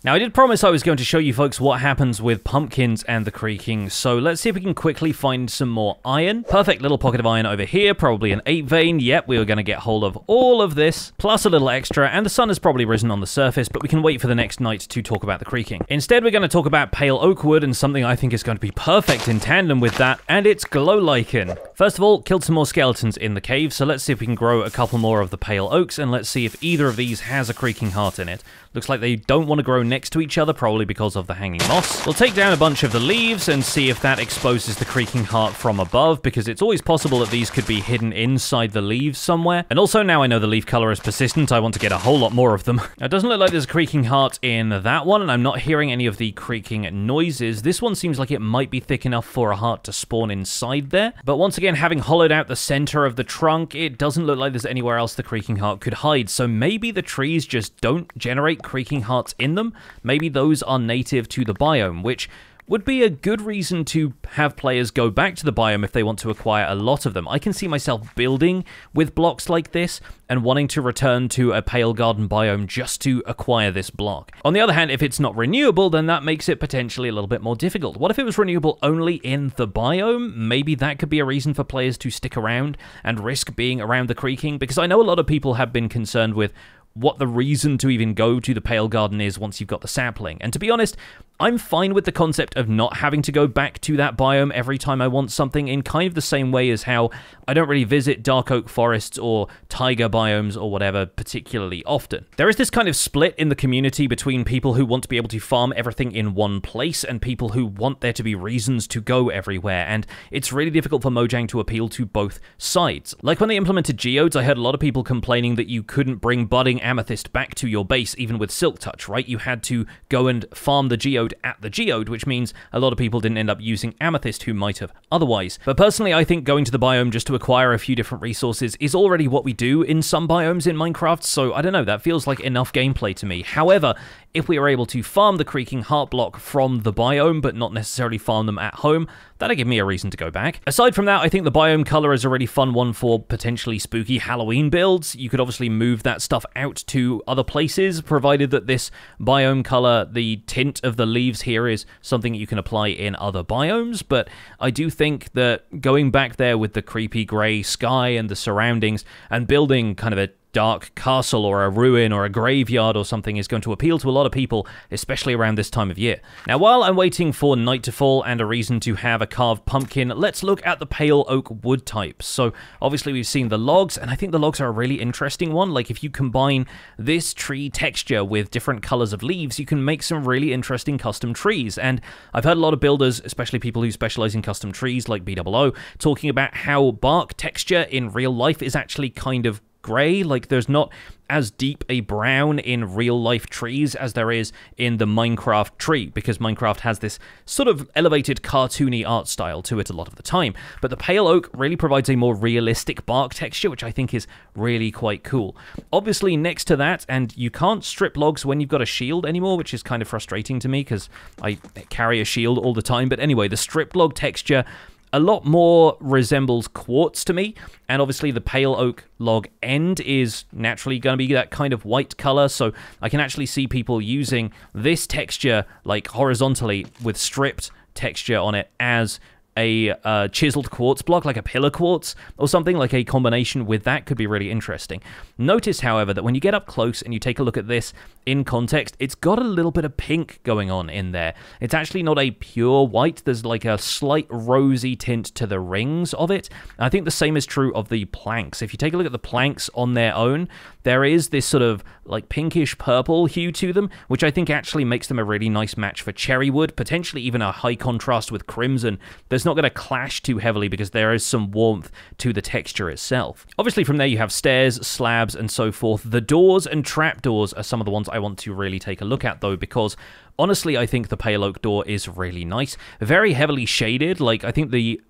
Now, I did promise I was going to show you folks what happens with pumpkins and the creaking, so let's see if we can quickly find some more iron. Perfect little pocket of iron over here, probably an 8 vein. Yep, we were going to get hold of all of this, plus a little extra, and the sun has probably risen on the surface, but we can wait for the next night to talk about the creaking. Instead, we're going to talk about pale oak wood and something I think is going to be perfect in tandem with that, and it's glow lichen. First of all, killed some more skeletons in the cave, so let's see if we can grow a couple more of the pale oaks, and let's see if either of these has a creaking heart in it. Looks like they don't want to grow next to each other, probably because of the hanging moss. We'll take down a bunch of the leaves and see if that exposes the creaking heart from above, because it's always possible that these could be hidden inside the leaves somewhere. And also, now I know the leaf color is persistent, I want to get a whole lot more of them. Now, it doesn't look like there's a creaking heart in that one, and I'm not hearing any of the creaking noises. This one seems like it might be thick enough for a heart to spawn inside there. But once again, having hollowed out the center of the trunk, it doesn't look like there's anywhere else the creaking heart could hide. So maybe the trees just don't generate creaking hearts in them. Maybe those are native to the biome, which would be a good reason to have players go back to the biome if they want to acquire a lot of them. I can see myself building with blocks like this and wanting to return to a Pale Garden Biome just to acquire this block. On the other hand, if it's not renewable, then that makes it potentially a little bit more difficult. What if it was renewable only in the biome? Maybe that could be a reason for players to stick around and risk being around the creaking, because I know a lot of people have been concerned with what the reason to even go to the Pale Garden is once you've got the sapling. And to be honest, I'm fine with the concept of not having to go back to that biome every time I want something, in kind of the same way as how I don't really visit dark oak forests or taiga biomes or whatever particularly often. There is this kind of split in the community between people who want to be able to farm everything in one place and people who want there to be reasons to go everywhere, and it's really difficult for Mojang to appeal to both sides. Like when they implemented geodes, I heard a lot of people complaining that you couldn't bring budding amethyst back to your base even with silk touch, right? You had to go and farm the geode at the geode, which means a lot of people didn't end up using amethyst who might have otherwise. But personally, I think going to the biome just to acquire a few different resources is already what we do in some biomes in Minecraft, so I don't know, that feels like enough gameplay to me. However, if we are able to farm the Creaking Heart block from the biome, but not necessarily farm them at home, that'll give me a reason to go back. Aside from that, I think the biome color is a really fun one for potentially spooky Halloween builds. You could obviously move that stuff out to other places, provided that this biome color, the tint of the leaves here, is something you can apply in other biomes, but I do think that going back there with the creepy grey sky and the surroundings and building kind of a dark castle or a ruin or a graveyard or something is going to appeal to a lot of people, especially around this time of year. Now, while I'm waiting for night to fall and a reason to have a carved pumpkin, let's look at the pale oak wood types. So obviously we've seen the logs, and I think the logs are a really interesting one. Like, if you combine this tree texture with different colors of leaves, you can make some really interesting custom trees. And I've heard a lot of builders, especially people who specialize in custom trees like BOO, talking about how bark texture in real life is actually kind of gray. Like, there's not as deep a brown in real life trees as there is in the Minecraft tree, because Minecraft has this sort of elevated cartoony art style to it a lot of the time. But the pale oak really provides a more realistic bark texture, which I think is really quite cool. Obviously, next to that, and you can't strip logs when you've got a shield anymore, which is kind of frustrating to me because I carry a shield all the time. But anyway, the stripped log texture a lot more resembles quartz to me, and obviously the pale oak log end is naturally going to be that kind of white color, so I can actually see people using this texture like horizontally with stripped texture on it as a chiseled quartz block, like a pillar quartz or something. Like a combination with that could be really interesting. Notice, however, that when you get up close and you take a look at this in context, it's got a little bit of pink going on in there. It's actually not a pure white. There's like a slight rosy tint to the rings of it. And I think the same is true of the planks. If you take a look at the planks on their own, there is this sort of like pinkish purple hue to them, which I think actually makes them a really nice match for cherry wood, potentially even a high contrast with crimson. There's not going to clash too heavily because there is some warmth to the texture itself. Obviously from there you have stairs, slabs, and so forth. The doors and trapdoors are some of the ones I want to really take a look at though, because honestly I think the pale oak door is really nice. Very heavily shaded. Like, I think the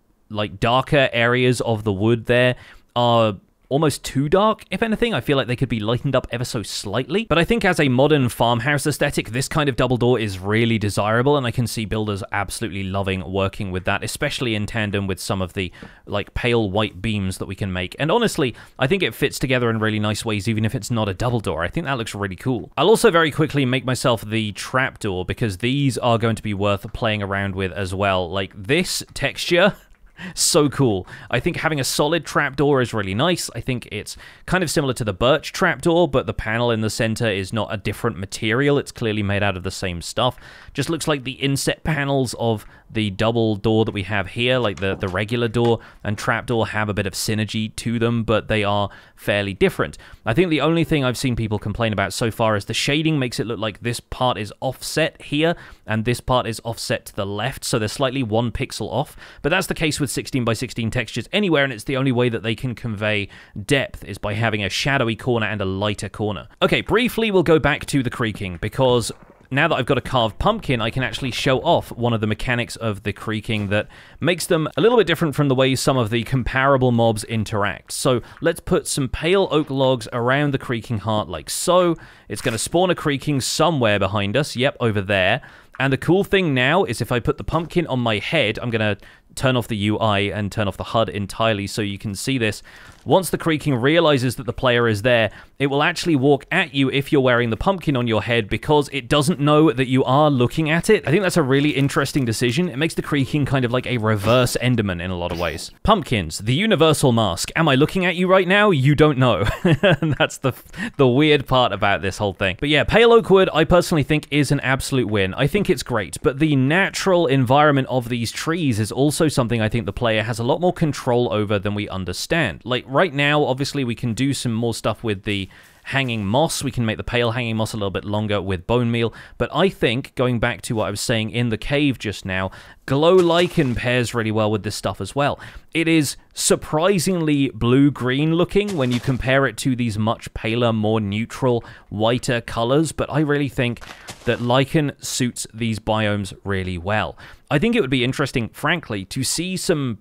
darker areas of the wood there are almost too dark. If anything, I feel like they could be lightened up ever so slightly. But I think as a modern farmhouse aesthetic, this kind of double door is really desirable, and I can see builders absolutely loving working with that, especially in tandem with some of the like pale white beams that we can make. And honestly, I think it fits together in really nice ways, even if it's not a double door. I think that looks really cool. I'll also very quickly make myself the trapdoor, because these are going to be worth playing around with as well. Like, this texture So cool. I think having a solid trapdoor is really nice. I think it's kind of similar to the birch trapdoor, but the panel in the center is not a different material. It's clearly made out of the same stuff. Just looks like the inset panels of the double door that we have here, like the regular door and trapdoor, have a bit of synergy to them, but they are fairly different. I think the only thing I've seen people complain about so far is the shading makes it look like this part is offset here and this part is offset to the left, so they're slightly 1 pixel off, but that's the case with 16 by 16 textures anywhere, and it's the only way that they can convey depth is by having a shadowy corner and a lighter corner. Okay, briefly we'll go back to the creaking, because now that I've got a carved pumpkin, I can actually show off one of the mechanics of the creaking that makes them a little bit different from the way some of the comparable mobs interact. So let's put some pale oak logs around the Creaking Heart like so. It's going to spawn a creaking somewhere behind us. Yep, over there. And the cool thing now is if I put the pumpkin on my head, I'm going to turn off the UI and turn off the HUD entirely so you can see this. Once the creaking realizes that the player is there, it will actually walk at you if you're wearing the pumpkin on your head because it doesn't know that you are looking at it. I think that's a really interesting decision. It makes the creaking kind of like a reverse Enderman in a lot of ways. Pumpkins, the universal mask. Am I looking at you right now? You don't know. That's the weird part about this whole thing. But yeah, pale oak wood, I personally think is an absolute win. I think it's great, but the natural environment of these trees is also something I think the player has a lot more control over than we understand. Like right now, obviously, we can do some more stuff with the hanging moss. We can make the pale hanging moss a little bit longer with bone meal, but I think, going back to what I was saying in the cave just now, glow lichen pairs really well with this stuff as well. It is surprisingly blue-green looking when you compare it to these much paler, more neutral, whiter colors, but I really think that lichen suits these biomes really well. I think it would be interesting, frankly, to see some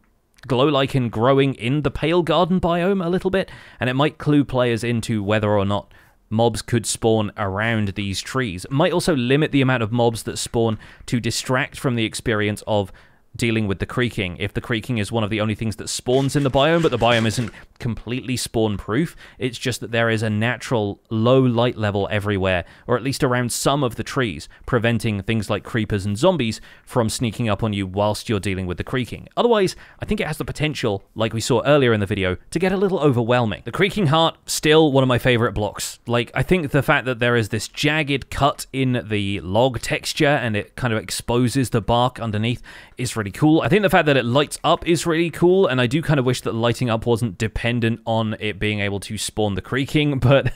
glow lichen growing in the Pale Garden biome a little bit, and it might clue players into whether or not mobs could spawn around these trees. It might also limit the amount of mobs that spawn to distract from the experience of dealing with the creaking. If the creaking is one of the only things that spawns in the biome, but the biome isn't completely spawn-proof, it's just that there is a natural low light level everywhere, or at least around some of the trees, preventing things like creepers and zombies from sneaking up on you whilst you're dealing with the creaking. Otherwise, I think it has the potential, like we saw earlier in the video, to get a little overwhelming. The Creaking Heart, still one of my favorite blocks. Like, I think the fact that there is this jagged cut in the log texture and it kind of exposes the bark underneath is really cool. I think the fact that it lights up is really cool, and I do kind of wish that lighting up wasn't dependent on it being able to spawn the creaking, but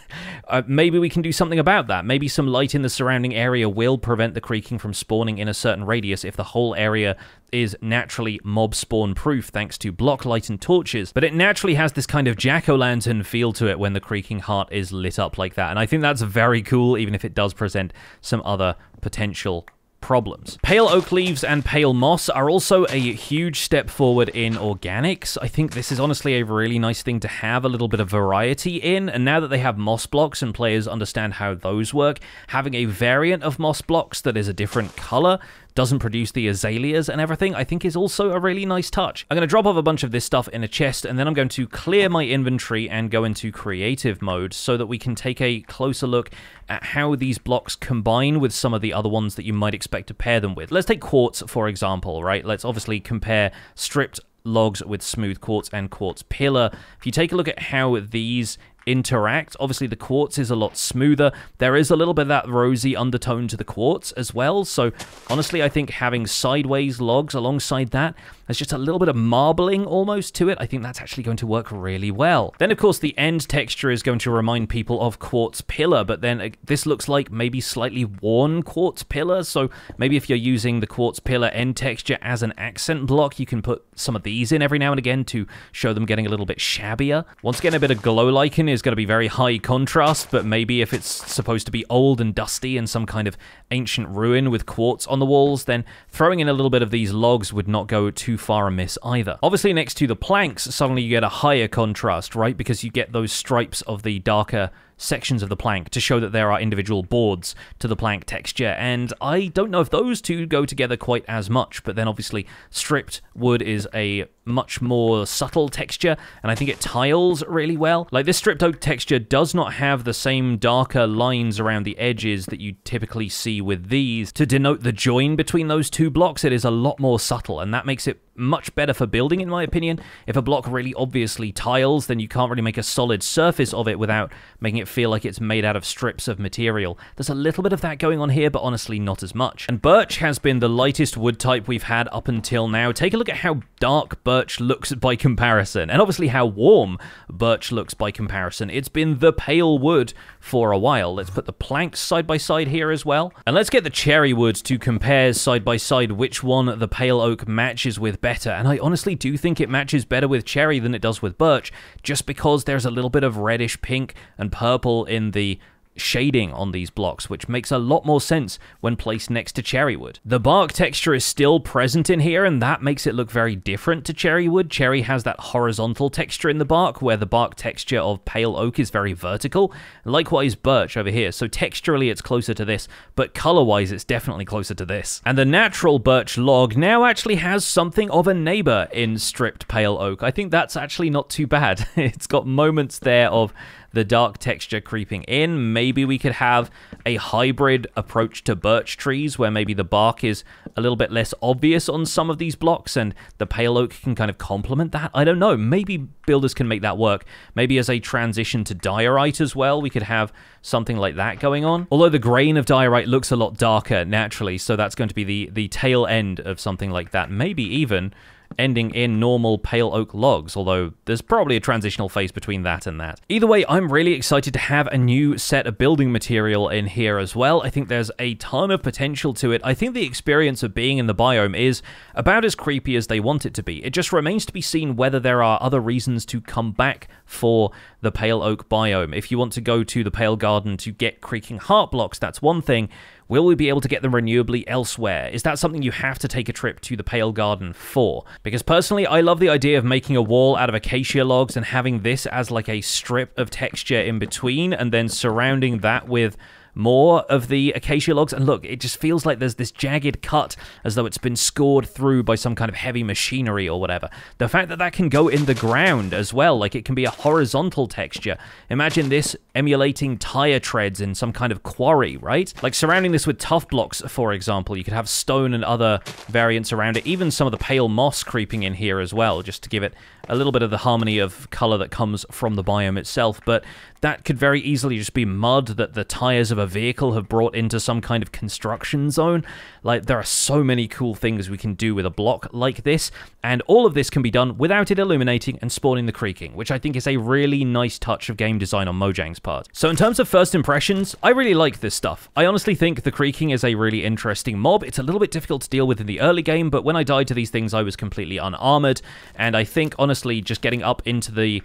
maybe we can do something about that. Maybe some light in the surrounding area will prevent the creaking from spawning in a certain radius if the whole area is naturally mob spawn proof thanks to block light and torches, but it naturally has this kind of jack-o'-lantern feel to it when the Creaking Heart is lit up like that, and I think that's very cool, even if it does present some other potential problems. Pale oak leaves and pale moss are also a huge step forward in organics. I think this is honestly a really nice thing to have a little bit of variety in, and now that they have moss blocks and players understand how those work, having a variant of moss blocks that is a different color, doesn't produce the azaleas and everything, I think is also a really nice touch. I'm going to drop off a bunch of this stuff in a chest, and then I'm going to clear my inventory and go into creative mode so that we can take a closer look at how these blocks combine with some of the other ones that you might expect to pair them with. Let's take quartz, for example, right? Let's obviously compare stripped logs with smooth quartz and quartz pillar. If you take a look at how these interact, obviously the quartz is a lot smoother. There is a little bit of that rosy undertone to the quartz as well, so honestly I think having sideways logs alongside that, there's just a little bit of marbling almost to it. I think that's actually going to work really well. Then of course the end texture is going to remind people of quartz pillar, but then this looks like maybe slightly worn quartz pillar, so maybe if you're using the quartz pillar end texture as an accent block, you can put some of these in every now and again to show them getting a little bit shabbier. Once again, a bit of glow lichen is going to be very high contrast, but maybe if it's supposed to be old and dusty and some kind of ancient ruin with quartz on the walls, then throwing in a little bit of these logs would not go too far amiss either. Obviously next to the planks, suddenly you get a higher contrast, right? Because you get those stripes of the darker sections of the plank to show that there are individual boards to the plank texture, and I don't know if those two go together quite as much, but then obviously stripped wood is a much more subtle texture, and I think it tiles really well. Like, this stripped oak texture does not have the same darker lines around the edges that you typically see with these to denote the join between those two blocks. It is a lot more subtle, and that makes it much better for building, in my opinion. If a block really obviously tiles, then you can't really make a solid surface of it without making it feel like it's made out of strips of material. There's a little bit of that going on here, but honestly not as much. And birch has been the lightest wood type we've had up until now. Take a look at how dark birch looks by comparison, and obviously how warm birch looks by comparison. It's been the pale wood for a while. Let's put the planks side by side here as well. And let's get the cherry wood to compare side by side which one the pale oak matches with better. And I honestly do think it matches better with cherry than it does with birch, just because there's a little bit of reddish pink and purple in the shading on these blocks, which makes a lot more sense when placed next to cherry wood. The bark texture is still present in here, and that makes it look very different to cherry wood. Cherry has that horizontal texture in the bark, where the bark texture of pale oak is very vertical. Likewise birch over here, so texturally it's closer to this, but color-wise it's definitely closer to this. And the natural birch log now actually has something of a neighbor in stripped pale oak. I think that's actually not too bad. It's got moments there of the dark texture creeping in. Maybe we could have a hybrid approach to birch trees where maybe the bark is a little bit less obvious on some of these blocks and the pale oak can kind of complement that. I don't know. Maybe builders can make that work. Maybe as a transition to diorite as well, we could have something like that going on. Although the grain of diorite looks a lot darker naturally, so that's going to be the tail end of something like that. Maybe even ending in normal pale oak logs, although there's probably a transitional phase between that and that. Either way, I'm really excited to have a new set of building material in here as well. I think there's a ton of potential to it. I think the experience of being in the biome is about as creepy as they want it to be. It just remains to be seen whether there are other reasons to come back for the pale oak biome. If you want to go to the Pale Garden to get Creaking Heart blocks, that's one thing. Will we be able to get them renewably elsewhere? Is that something you have to take a trip to the Pale Garden for? Because personally, I love the idea of making a wall out of acacia logs and having this as like a strip of texture in between, and then surrounding that with more of the acacia logs. And look, it just feels like there's this jagged cut as though it's been scored through by some kind of heavy machinery or whatever. The fact that that can go in the ground as well, like it can be a horizontal texture. Imagine this emulating tire treads in some kind of quarry, right? Like surrounding this with tough blocks, for example. You could have stone and other variants around it, even some of the pale moss creeping in here as well, just to give it a little bit of the harmony of color that comes from the biome itself. But that could very easily just be mud that the tires of a vehicle have brought into some kind of construction zone. Like, there are so many cool things we can do with a block like this, and all of this can be done without it illuminating and spawning the creaking, which I think is a really nice touch of game design on Mojang's part. So in terms of first impressions, I really like this stuff. I honestly think the creaking is a really interesting mob. It's a little bit difficult to deal with in the early game, but when I died to these things, I was completely unarmored, and I think, honestly, just getting up into the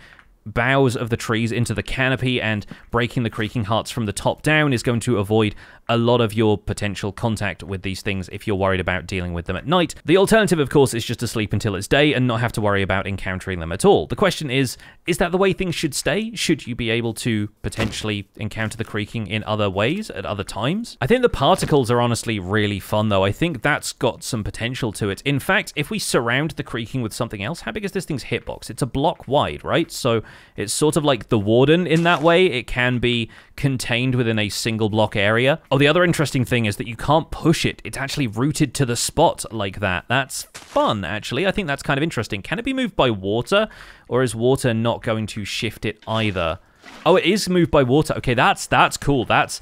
boughs of the trees, into the canopy, and breaking the Creaking Hearts from the top down is going to avoid a lot of your potential contact with these things if you're worried about dealing with them at night. The alternative, of course, is just to sleep until it's day and not have to worry about encountering them at all. The question is that the way things should stay? Should you be able to potentially encounter the creaking in other ways at other times? I think the particles are honestly really fun, though. I think that's got some potential to it. In fact, if we surround the creaking with something else, how big is this thing's hitbox? It's a block wide, right? So it's sort of like the Warden in that way. It can be contained within a single block area. Oh, the other interesting thing is that you can't push it. It's actually rooted to the spot like that. That's fun, actually. I think that's kind of interesting. Can it be moved by water, or is water not going to shift it either? Oh, it is moved by water. Okay, that's cool. That's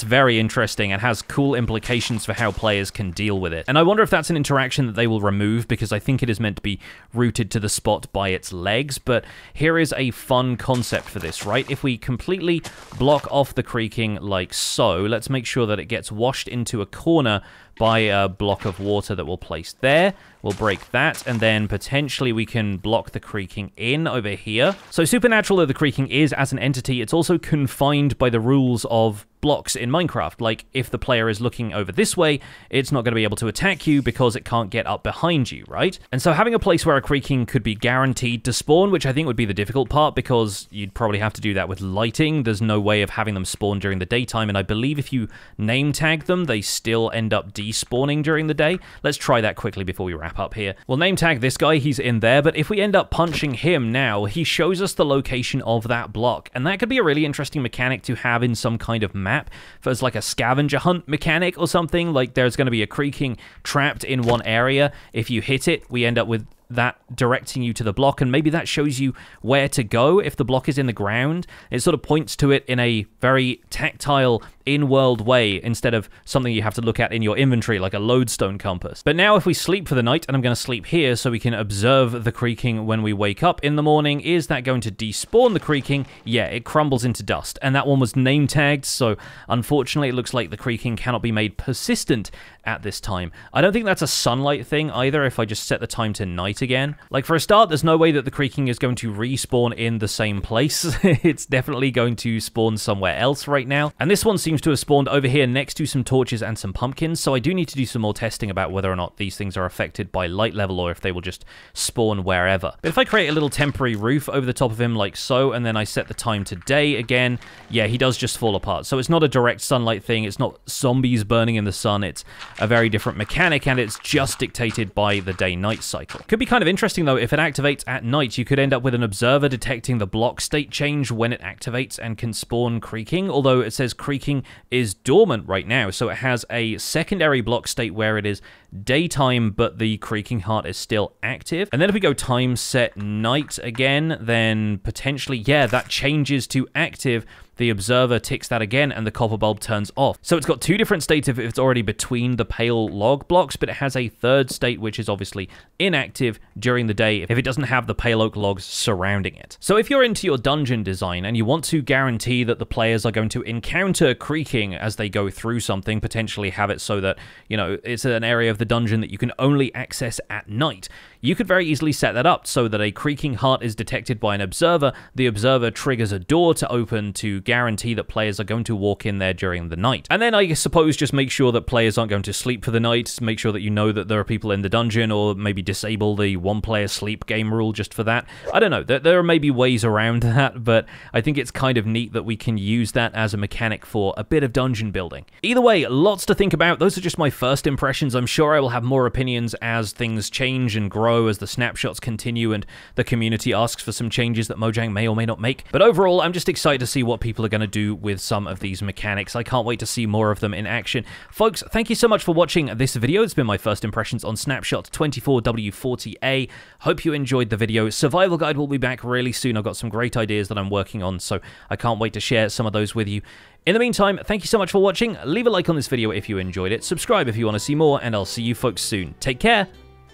very interesting and has cool implications for how players can deal with it. And I wonder if that's an interaction that they will remove, because I think it is meant to be rooted to the spot by its legs. But here is a fun concept for this, right? If we completely block off the creaking like so, let's make sure that it gets washed into a corner by a block of water that we'll place there. We'll break that, and then potentially we can block the creaking in over here. So supernatural though the creaking is as an entity, it's also confined by the rules of blocks in Minecraft. Like, if the player is looking over this way, it's not going to be able to attack you because it can't get up behind you, right? And so having a place where a creaking could be guaranteed to spawn, which I think would be the difficult part, because you'd probably have to do that with lighting. There's no way of having them spawn during the daytime, and I believe if you name tag them, they still end up despawning during the day. Let's try that quickly before we wrap up here. We'll name tag this guy, he's in there, but if we end up punching him now, he shows us the location of that block, and that could be a really interesting mechanic to have in some kind of map map as like a scavenger hunt mechanic or something. Like there's going to be a creaking trapped in one area. If you hit it, we end up with that directing you to the block, and maybe that shows you where to go if the block is in the ground. It sort of points to it in a very tactile, in-world way instead of something you have to look at in your inventory like a lodestone compass. But now if we sleep for the night, and I'm going to sleep here so we can observe the creaking when we wake up in the morning, is that going to despawn the creaking? Yeah, it crumbles into dust, and that one was name tagged, so unfortunately it looks like the creaking cannot be made persistent at this time. I don't think that's a sunlight thing either if I just set the time to night again. Like for a start, there's no way that the creaking is going to respawn in the same place. It's definitely going to spawn somewhere else right now. And this one seems to have spawned over here next to some torches and some pumpkins, so I do need to do some more testing about whether or not these things are affected by light level or if they will just spawn wherever. But if I create a little temporary roof over the top of him like so, and then I set the time to day again, yeah, he does just fall apart. So it's not a direct sunlight thing, it's not zombies burning in the sun, it's a very different mechanic, and it's just dictated by the day-night cycle. Could be kind of interesting though, if it activates at night, you could end up with an observer detecting the block state change when it activates and can spawn creaking, although it says creaking is dormant right now, so it has a secondary block state where it is daytime, but the Creaking Heart is still active. And then if we go time set night again, then potentially, yeah, that changes to active. The observer ticks that again, and the copper bulb turns off. So it's got two different states if it's already between the pale log blocks, but it has a third state, which is obviously inactive during the day if it doesn't have the pale oak logs surrounding it. So if you're into your dungeon design and you want to guarantee that the players are going to encounter creaking as they go through something, potentially have it so that, you know, it's an area of the dungeon that you can only access at night, you could very easily set that up so that a Creaking Heart is detected by an observer. The observer triggers a door to open to guarantee that players are going to walk in there during the night. And then I suppose just make sure that players aren't going to sleep for the night, make sure that you know that there are people in the dungeon, or maybe disable the one-player sleep game rule just for that. I don't know, there are maybe ways around that, but I think it's kind of neat that we can use that as a mechanic for a bit of dungeon building. Either way, lots to think about. Those are just my first impressions. I'm sure I will have more opinions as things change and grow, as the snapshots continue and the community asks for some changes that Mojang may or may not make. But overall, I'm just excited to see what people are going to do with some of these mechanics. I can't wait to see more of them in action. Folks, thank you so much for watching this video. It's been my first impressions on Snapshot 24W40A. Hope you enjoyed the video. Survival Guide will be back really soon. I've got some great ideas that I'm working on, so I can't wait to share some of those with you. In the meantime, thank you so much for watching. Leave a like on this video if you enjoyed it. Subscribe if you want to see more, and I'll see you folks soon. Take care.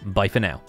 Bye for now.